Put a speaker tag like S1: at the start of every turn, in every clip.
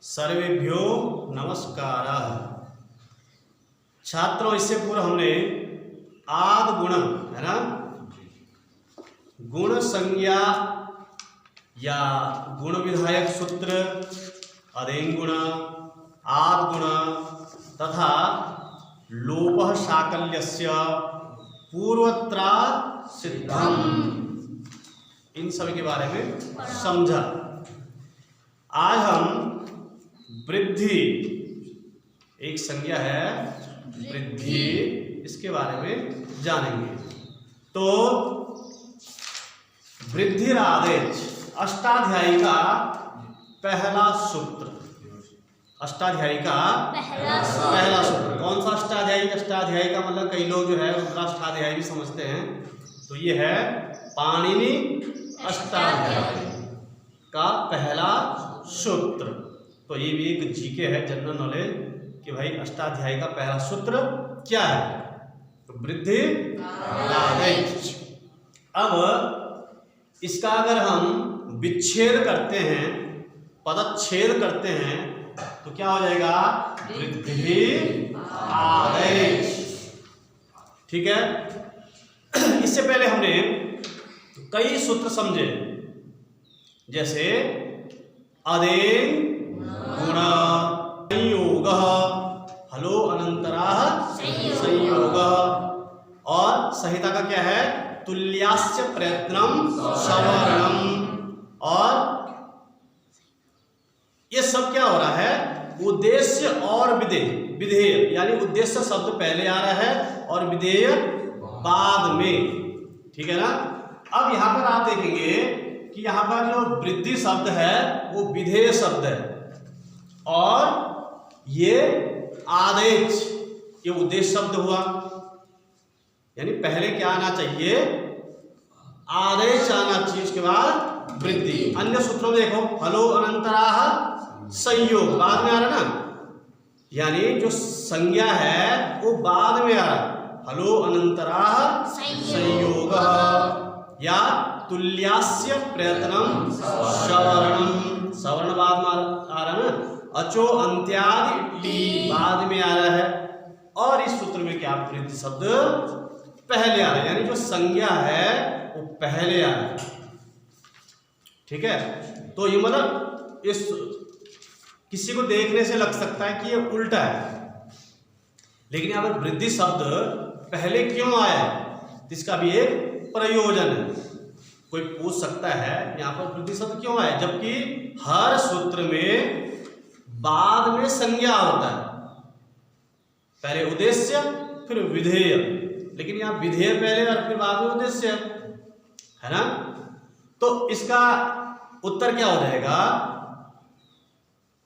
S1: सर्वेभ्यो नमस्कारः। छात्रों, इससे पूर्व हमने आद गुण है ना, गुण संज्ञा या गुण विधायक सूत्र, अदेंग गुण, आद गुण तथा लोपः साकल्यस्य पूर्वत्रा सिद्धम, इन सभी के बारे में समझा। आज हम वृद्धि, एक संज्ञा है वृद्धि, इसके बारे में जानेंगे। तो वृद्धिरादेश अष्टाध्यायी का पहला सूत्र, अष्टाध्यायी का पहला सूत्र। कौन सा अष्टाध्यायी? अष्टाध्यायी का मतलब कई लोग जो है रुद्राष्टाध्यायी भी समझते हैं, तो ये है पाणिनि अष्टाध्यायी का पहला सूत्र। तो ये भी एक जीके है, जनरल नॉलेज, कि भाई अष्टाध्यायी का पहला सूत्र क्या है? तो वृद्धि आदेश। अब इसका अगर हम विच्छेद करते हैं, पदच्छेद करते हैं, तो क्या हो जाएगा? वृद्धि आदेश। ठीक है। इससे पहले हमने कई सूत्र समझे, जैसे अदेंग गुण, संयोग, हलो अनंतराः संयोग, और संहिता का क्या है? तुल्यास्य प्रयत्नम सवर्णम। और ये सब क्या हो रहा है? उद्देश्य और विधेय, विधेय यानी उद्देश्य शब्द पहले आ रहा है और विधेय बाद में। ठीक है ना। अब यहां पर आप देखेंगे कि यहां पर जो वृद्धि शब्द है वो विधेय शब्द है, और ये आदेश ये उद्देश्य शब्द हुआ। यानी पहले क्या आना चाहिए? आदेश आना चाहिए, उसके बाद वृद्धि। अन्य सूत्रों में देखो, हलो अनंतराः संयोग बाद में आ रहा ना, यानी जो संज्ञा है वो बाद में आ रहा। हलो अनंतराः संयोग या तुल्यास्य प्रयत्नम सवर्णम, सवर्ण बाद में आ रहा है ना। अचो अंत्यादि टी बाद में आ रहा है। और इस सूत्र में क्या? वृद्धि शब्द पहले आ रहा है, यानी जो संज्ञा है वो पहले आ रहा है। ठीक है। तो ये मतलब इस किसी को देखने से लग सकता है कि ये उल्टा है, लेकिन यहाँ पर वृद्धि शब्द पहले क्यों आया है, इसका भी एक प्रयोजन है। कोई पूछ सकता है यहाँ पर वृद्धि शब्द क्यों आया, जबकि हर सूत्र में बाद में संज्ञा होता है, पहले उद्देश्य फिर विधेय, लेकिन यहाँ विधेय पहले और फिर बाद में उद्देश्य है ना। तो इसका उत्तर क्या हो जाएगा?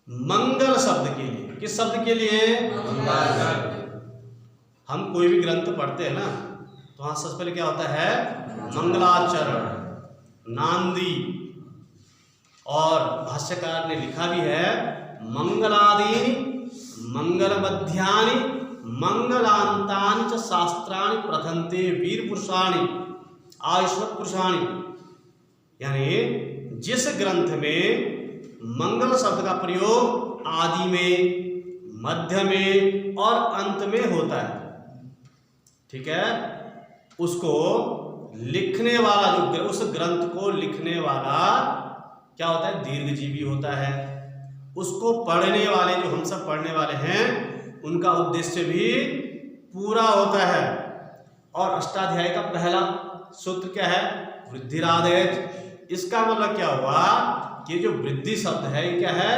S1: मंगल शब्द के लिए। किस शब्द के लिए? मंगल। हम कोई भी ग्रंथ पढ़ते हैं ना, तो वहां सबसे पहले क्या होता है? मंगलाचरण, नांदी। और भाष्यकार ने लिखा भी है, मंगलादीनि मंगल मध्यानि मंगलांतानि च शास्त्राणि प्रथन्ते वीर पुरुषाणि आयुष्मत् पुरुषाणि। यानी जिस ग्रंथ में मंगल शब्द का प्रयोग आदि में, मध्य में और अंत में होता है, ठीक है, उसको लिखने वाला, जो उस ग्रंथ को लिखने वाला क्या होता है? दीर्घजीवी होता है। उसको पढ़ने वाले, जो हम सब पढ़ने वाले हैं, उनका उद्देश्य भी पूरा होता है। और अष्टाध्यायी का पहला सूत्र क्या है? वृद्धिरादेश। इसका मतलब क्या हुआ कि जो वृद्धि शब्द है ये क्या है?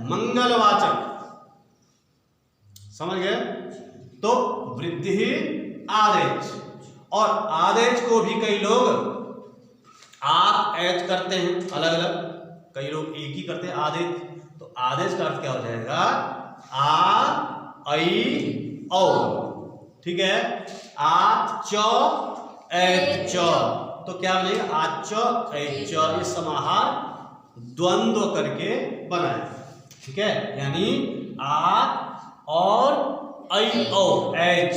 S1: मंगलवाचक। समझ गए? तो वृद्धि आदेश। और आदेश को भी कई लोग आ ऐच करते हैं, अलग अलग, कई लोग एक ही करते हैं आदेश। तो आदेश का अर्थ क्या हो जाएगा? आ ऐ औ। ठीक है। आ च ऐ च, तो क्या बनेगा? आ च ऐ च। ये समाहार द्वंद्व करके बना है। ठीक है। यानी आ और ऐ औ, ऐच।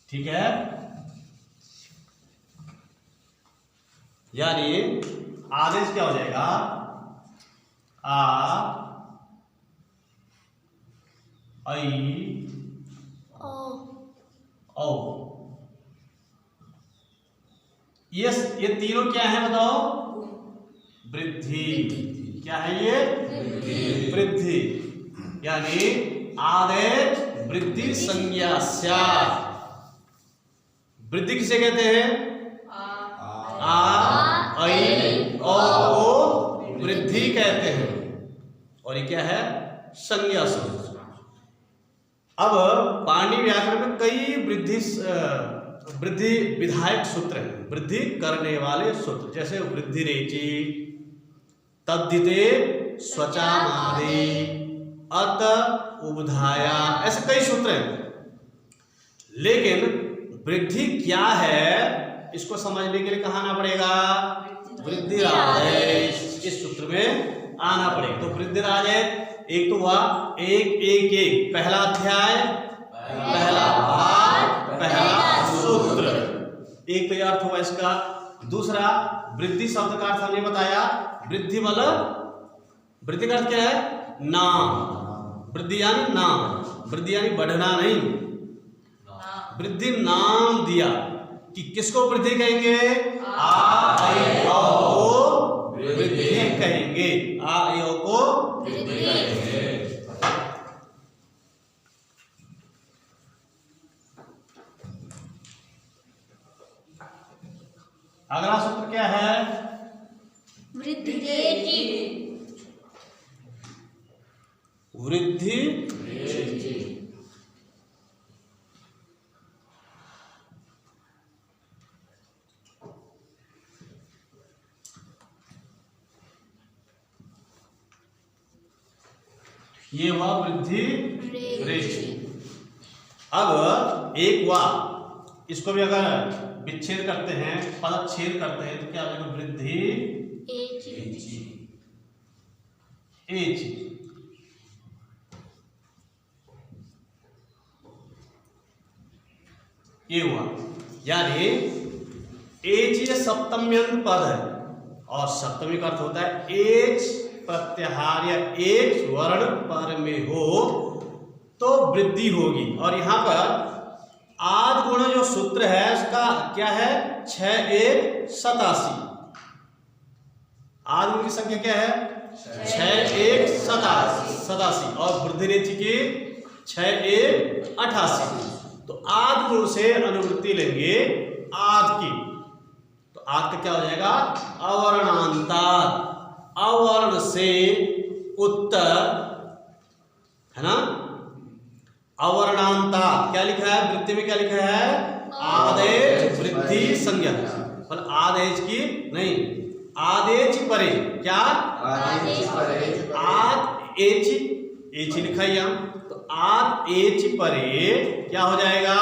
S1: ठीक है। यानी आदेश क्या हो जाएगा? आ ऐ औ। ये तीनों क्या है बताओ? वृद्धि। क्या है ये? वृद्धि। यानी आदेश वृद्धि संज्ञा स्यात्। वृद्धि किसे कहते हैं? आ ऐ औ को वृद्धि कहते हैं। और ये क्या है? संज्ञा शब्द। अब पाणिनि व्याकरण में कई वृद्धि विधायक सूत्र हैं, वृद्धि करने वाले सूत्र, जैसे वृद्धि रेचि, तद्धिते स्वचामादि, अत उबधाया, ऐसे कई सूत्र हैं। लेकिन वृद्धि क्या है इसको समझने के लिए कहाँ आना पड़ेगा? वृद्धिरादेश, इस सूत्र में आना पड़ेगा। तो वृद्धिरादेश एक तो हुआ एक पहला अध्याय, पहला भाग, पहला सूत्र, एक तो ये अर्थ हुआ इसका। दूसरा, वृद्धि शब्द का अर्थ हमने बताया, वृद्धि मतलब वृद्धि का अर्थ क्या है? नाम। वृद्धि यानी नाम, वृद्धि यानी बढ़ना नहीं, वृद्धि नाम दिया कि किसको वृद्धि कहेंगे? आ ऐ औ को वृद्धि कहेंगे। आ ऐ औ को वृद्धि कहेंगे। अगला सूत्र क्या है?
S2: वृद्धि रेचि।
S1: वृद्धि ये हुआ वृद्धि रेचि। अब एक हुआ, इसको भी अगर विच्छेद करते हैं, पदच्छेद करते हैं, तो क्या हो जाएगा? वृद्धि एच। ये हुआ, यानी एच ये सप्तम्यंत पद है, और सप्तमी का अर्थ होता है एच प्रत्याहार या एच वर्ण पर में हो तो वृद्धि होगी। और यहां पर आद गुण जो सूत्र है उसका क्या है? 6 1 87। आद गुण की संख्या क्या है? 6 1 87। और वृद्धि रेचि की 6 1 88। तो आद गुण से अनुवृत्ति लेंगे आद की, तो आद का क्या हो जाएगा? अवर्णांतात्। अवर्ण से उत्तर, है ना? अवर्णांता क्या लिखा है? वृद्धि में क्या लिखा है? आदेश वृद्धि संज्ञा। पर आदेश की नहीं, आदेश परे। क्या?
S2: आदेश परे।
S1: आद एच लिखा है यहाँ, तो आद एच परे क्या हो जाएगा?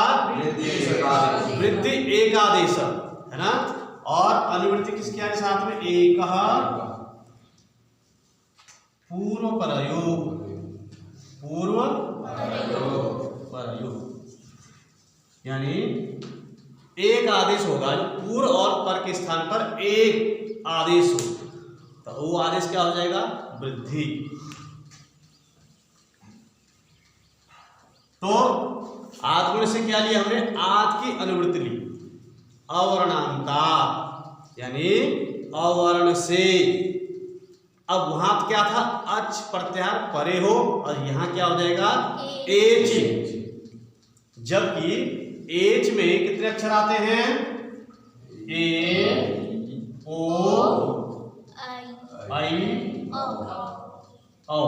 S1: वृद्धि एक आदेश, है ना? और अनुवृत्ति किसकी आ रही साथ में? एक पूर्व परयोग। पूर्व परयोग यानी एक आदेश होगा जो पूर्व और पर के स्थान पर एक आदेश हो, तो वो आदेश क्या हो जाएगा? वृद्धि। तो आद गुण से क्या लिया हमने? आद की अनुवृत्ति ली। अवर्णांता यानी अवर्ण से। अब वहां क्या था? अच प्रत्याहार परे हो, और यहां क्या हो जाएगा? एच। जबकि एच में कितने अक्षर आते हैं? ए ओ आई औ।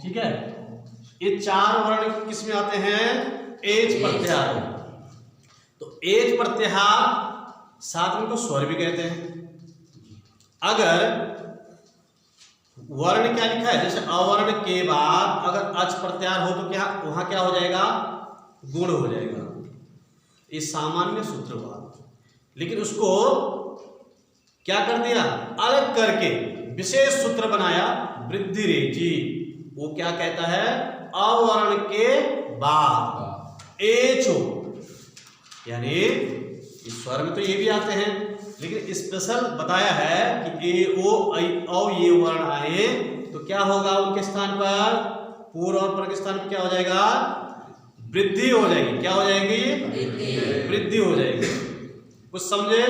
S1: ठीक है, ये 4 वर्ण किस में आते हैं? एच प्रत्याहार। तो एच प्रत्याहार साथ में को स्वर भी कहते हैं। अगर वर्ण क्या लिखा है? जैसे अवर्ण के बाद अगर अच प्रत्याहार हो तो क्या वहां क्या हो जाएगा? गुण हो जाएगा। ये सामान्य सूत्र हुआ, लेकिन उसको क्या कर दिया? अलग करके विशेष सूत्र बनाया वृद्धि रेचि। वो क्या कहता है? अवर्ण के बाद एच हो, यानी इस स्वर में तो ये भी आते हैं, लेकिन स्पेशल बताया है कि ए ओ ऐ औ ये वर्ण आए तो क्या होगा उनके स्थान पर? पूर्व और पर के स्थान पे क्या हो जाएगा? वृद्धि हो जाएगी। क्या हो जाएगी? वृद्धि हो जाएगी। कुछ समझे?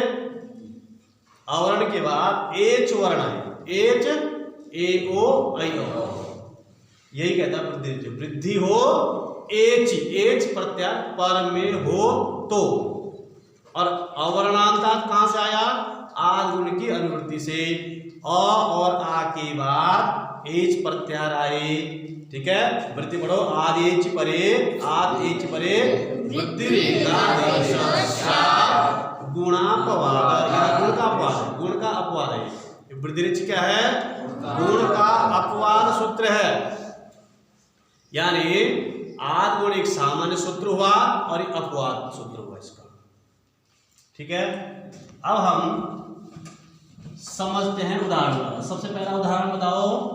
S1: आवरण के बाद एच वर्ण है, एच ए ओ आई ओ, यही कहता है वृद्धि। वृद्धि हो एच, एच प्रत्यय पर में हो तो। और अवर्णांतात कहां से आया? आद गुण की अनुवृत्ति से। अ और आ के बाद एच प्रत्यार आए। ठीक है, वृद्धि पढ़ो। आद एच परे, आद एच परे वृद्धि गुणापवाद, यह गुण का अपवाद है, गुण का अपवाद है। वृद्धि रेच क्या है? गुण का अपवाद सूत्र है। यानी आद गुण एक सामान्य सूत्र हुआ और एक अपवाद सूत्र हुआ इसका। ठीक है, अब हम समझते हैं उदाहरण। सबसे पहला उदाहरण बताओ,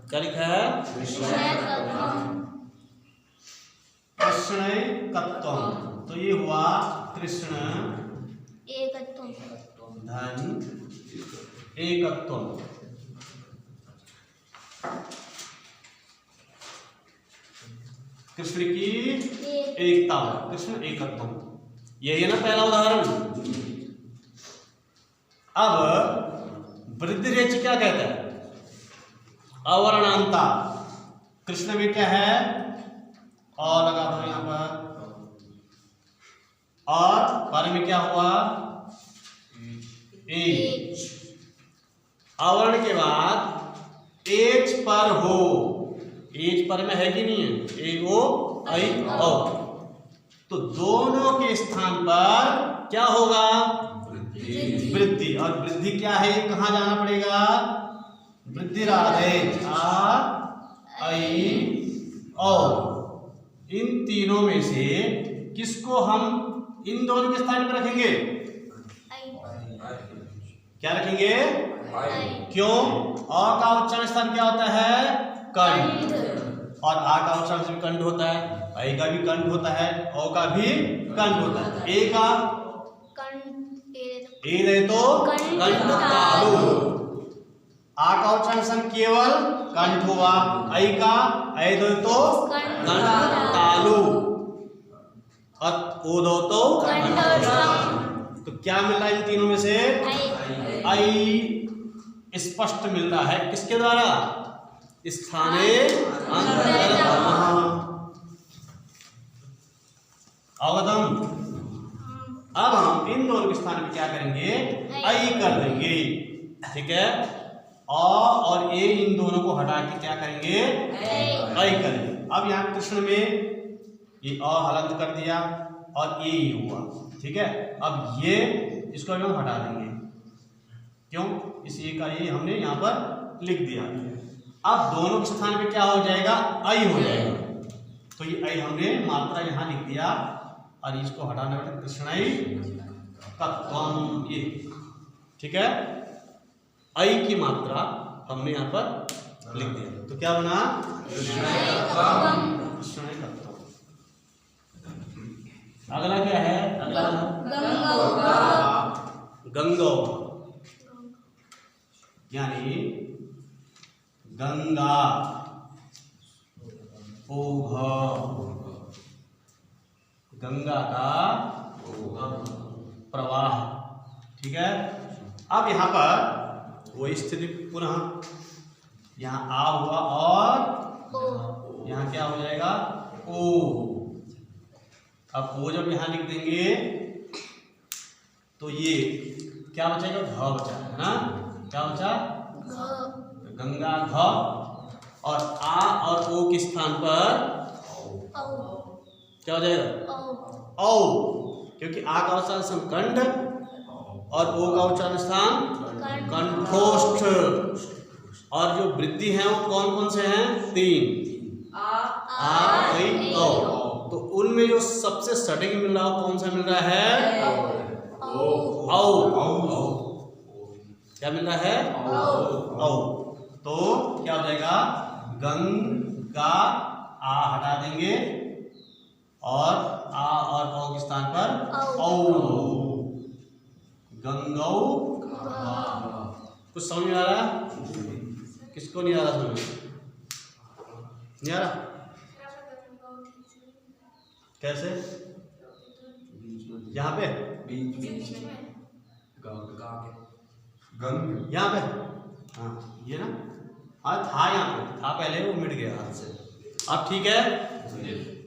S1: क्या लिखा है? कृष्णैकत्वम्। तो ये हुआ कृष्ण धन एकत्वम्। कृष्ण की एकता, कृष्ण एकत्वम्। यही है ना पहला उदाहरण। अब वृद्धि रेच क्या कहता है? अवर्णांता। कृष्ण में क्या है? और लगा दो यहां पर। और पर में क्या हुआ? एच। अवर्ण के बाद एच पर हो। एच पर में है कि नहीं है? ए ओ आई ओ। तो दोनों के स्थान पर क्या होगा? वृद्धि। और वृद्धि क्या है? कहां जाना पड़ेगा? वृद्धि राधे आ आई ओ। इन तीनों में से किसको हम इन दोनों के स्थान पर रखेंगे? क्या रखेंगे? क्यों? अ का उच्चारण स्थान क्या होता है? कंठ। और आ का उच्चारण से भी कंठ होता है, आई का भी कंठ होता है, ओ का भी कंठ होता है। ए का ए रहे तो कंठ तालु। आ का उच्चारण केवल कंठ हुआ, आई का ऐ दो तो कंठ तालु, और ओ दो तो कंठ। तो क्या मिल रहा है इन तीनों में से? आई स्पष्ट मिल रहा है। किसके द्वारा? स्थाने अवगतम। अब हम इन दोनों के स्थान पे क्या करेंगे? आई कर देंगे। ठीक है, अ और ए इन दोनों को हटा के क्या करेंगे? आई करेंगे। अब यहाँ कृष्ण में ये अ हलंत कर दिया और ए हुआ। ठीक है, अब ये इसको हम हटा देंगे। क्यों? इस ए का ये हमने यहाँ पर लिख दिया। अब दोनों के स्थान पे क्या हो जाएगा? आई हो जाएगा। तो ये आई हमने मात्रा यहाँ लिख दिया और इसको हटाने वाले कृष्णाई कत्वम। ये ठीक है, आई की मात्रा हमने यहाँ पर लिख दिया। तो क्या बना? कृष्णाई कत्वम। अगला क्या है? अगला गंगो, यानी गंगा, ओघ, गंगा का प्रवाह। ठीक है, अब यहां पर वही स्थिति पुनः, यहाँ आ हुआ और यहाँ क्या हो जाएगा? ओ। अब वो जब यहाँ लिख देंगे तो ये क्या बचेगा? घ बचा है ना? क्या बचा? गंगा घ। और आ और ओ के स्थान पर क्या हो जाएगा? औ। क्योंकि आ का उच्चारण स्थान कंठ और ओ का उच्चारण स्थान कंठोष्ठ। और जो वृद्धि है वो कौन कौन से हैं? 3, आ आई औ। तो उनमें जो सबसे सटीक मिल रहा है कौन सा मिल रहा है? औ। क्या मिल रहा है? औ। तो क्या हो जाएगा? गंगा, आ हटा देंगे और आ और औ के स्थान पर औ। गंगौ। कुछ समझ में आ रहा है? किसको नहीं आ रहा समझ? नहीं आ रहा? कैसे? यहाँ पे यहाँ पे हाँ ये ना था यहाँ पे था पहले वो मिट गया हाथ से। अब ठीक है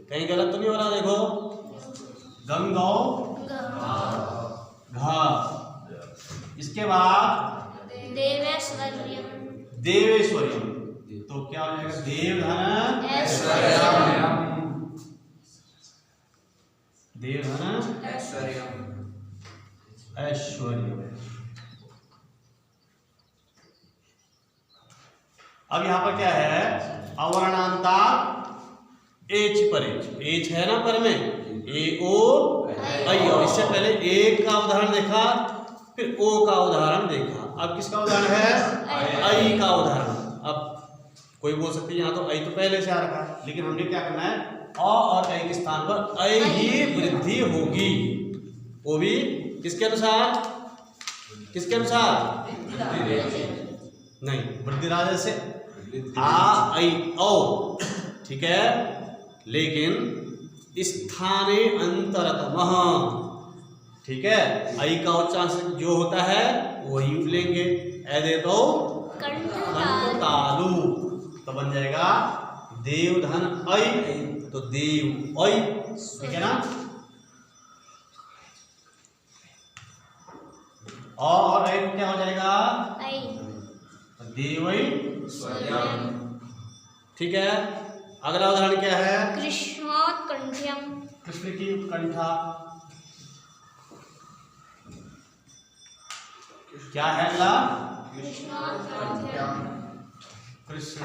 S1: कहीं गलत तो नहीं हो रहा? देखो गंगौ घा इसके बाद
S2: देवेश्वर्यम
S1: देवेश्वरियम तो क्या हो जाएगा? देवधन ऐश्वर्य। अब यहाँ पर क्या है? अवर्णांता एच पर एच है ना पर में ए ओ आई। और इससे पहले एक का उदाहरण देखा फिर ओ का उदाहरण देखा। अब किसका उदाहरण है? आई का उदाहरण। अब कोई बोल सकते हैं यहाँ तो आई तो पहले से आ रखा है, लेकिन हमने क्या करना है? अ और ऐ के स्थान पर ऐ ही वृद्धि होगी। वो भी किसके अनुसार? किसके अनुसार? नहीं वृद्धिराज से आ ऐ औ ठीक है, लेकिन स्थाने अंतरतमः ठीक है। ऐ का उच्चारण जो होता है वही लेंगे। ऐ दे दो कंठतालु तो बन जाएगा देवधन ऐ तो देव ऐ ठीक है ना। और ऐ क्या हो जाएगा? देवै ठीक है। अगला उदाहरण क्या है?
S2: कृष्णोत्कंठ्यम
S1: कृष्ण की उत्कंठा क्या है? अगला कृष्ण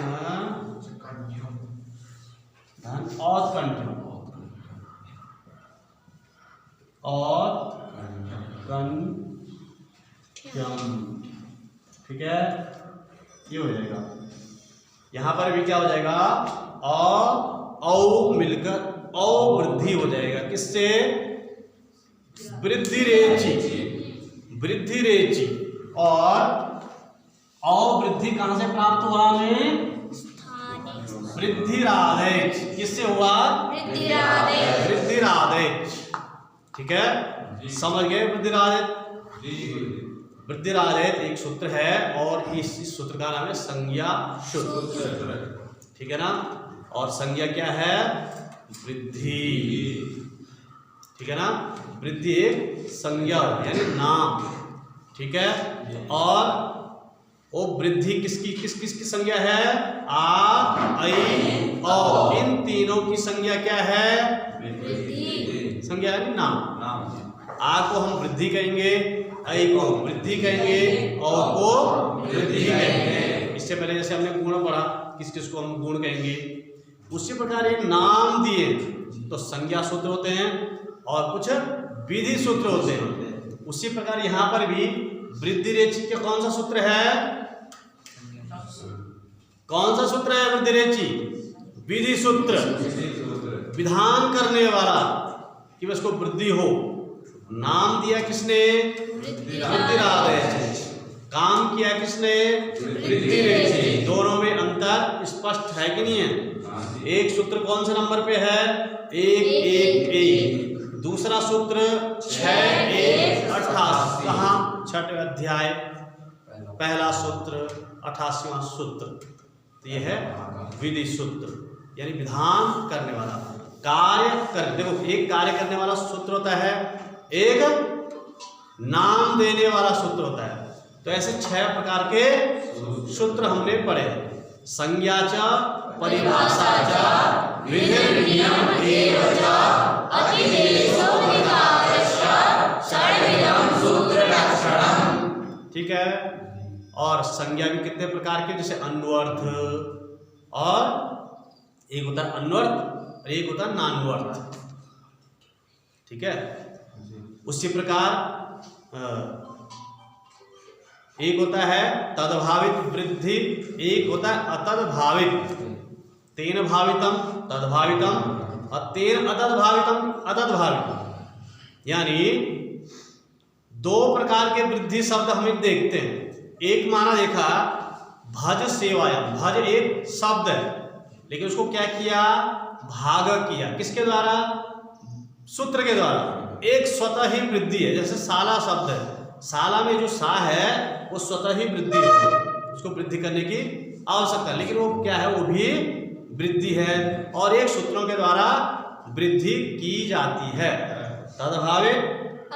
S1: धन औत्कंठ्यम और कंठ्यम ठीक है। ये हो जाएगा। यहां पर भी क्या हो जाएगा? औ मिलकर औ वृद्धि हो जाएगा। किससे? वृद्धि रेची वृद्धि रेची। और औ वृद्धि कहां से प्राप्त हुआ? हमें वृद्धिरादेश। किससे हुआ? वृद्धिरादेश ठीक है। समझ गए? वृद्धिरादेश एक सूत्र है और इस सूत्र का नाम है संज्ञा सूत्र ठीक है ना। और संज्ञा क्या है? वृद्धि ठीक है ना। वृद्धि एक संज्ञा यानी नाम ठीक है। और वो वृद्धि किसकी संज्ञा है? आ ऐ औ इन तीनों की संज्ञा क्या है? संज्ञा यानी नाम। आ को हम वृद्धि कहेंगे, ऐ को हम वृद्धि कहेंगे, औ को वृद्धि कहेंगे। इससे पहले जैसे हमने गुण पढ़ा किस किस को हम गुण कहेंगे, उसी प्रकार एक नाम दिए तो संज्ञा सूत्र होते हैं और कुछ विधि सूत्र होते हैं। उसी प्रकार यहाँ पर भी वृद्धि रेची का कौन सा सूत्र है? कौन सा सूत्र है वृद्धि रेची? विधि सूत्र। विधान करने वाला कि बस को वृद्धि हो। नाम दिया किसने? वृद्धिरादेश। काम किया किसने? वृद्धि रेची। दोनों में अंतर स्पष्ट है कि नहीं है? एक सूत्र कौन से नंबर पे है? 1-1-1। दूसरा सूत्र 6-1-28 कहाँ? 6वें अध्याय पहला सूत्र 88वां सूत्र। तो ये है विधि सूत्र यानी विधान करने वाला कार्य कर। देखो एक कार्य करने वाला सूत्र होता है, एक नाम देने वाला सूत्र होता है। तो ऐसे 6 प्रकार के सूत्र हमने पढ़े। संज्ञा च परिभाषा च विधिर्नियम एव च अतिदेशो विकारश्च षड्विधं सूत्र लक्षणम् ठीक है। और संज्ञा भी कितने प्रकार के? जैसे अन्वर्थ और एक होता है अन्वर्थ और एक होता है नान्वर्थ ठीक है। उसी प्रकार एक होता है तदभावित वृद्धि, एक होता है अतदभावित। तेन भावितम तदभावितम और तेन अतदभावितम अतदभावितम। यानी 2 प्रकार के वृद्धि शब्द हमें देखते हैं। एक माना देखा भज सेवायम, भज एक शब्द है लेकिन उसको क्या किया, भाग किया, किसके द्वारा, सूत्र के द्वारा। एक स्वतः ही वृद्धि है, जैसे साला शब्द है, साला में जो सा है वो स्वतः ही वृद्धि है, उसको वृद्धि करने की आवश्यकता, लेकिन वो क्या है, वो भी वृद्धि है और एक सूत्रों के द्वारा वृद्धि की जाती है। तद्भावे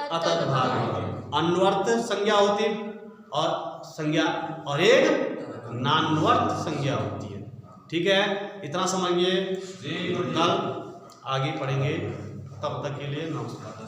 S1: अतद्भावे, अन्वर्थ संज्ञा होती और संज्ञा और एक नान्वर्थ संज्ञा होती है। ठीक है, इतना समझिए, कल आगे पढ़ेंगे, तब तक के लिए नमस्कार।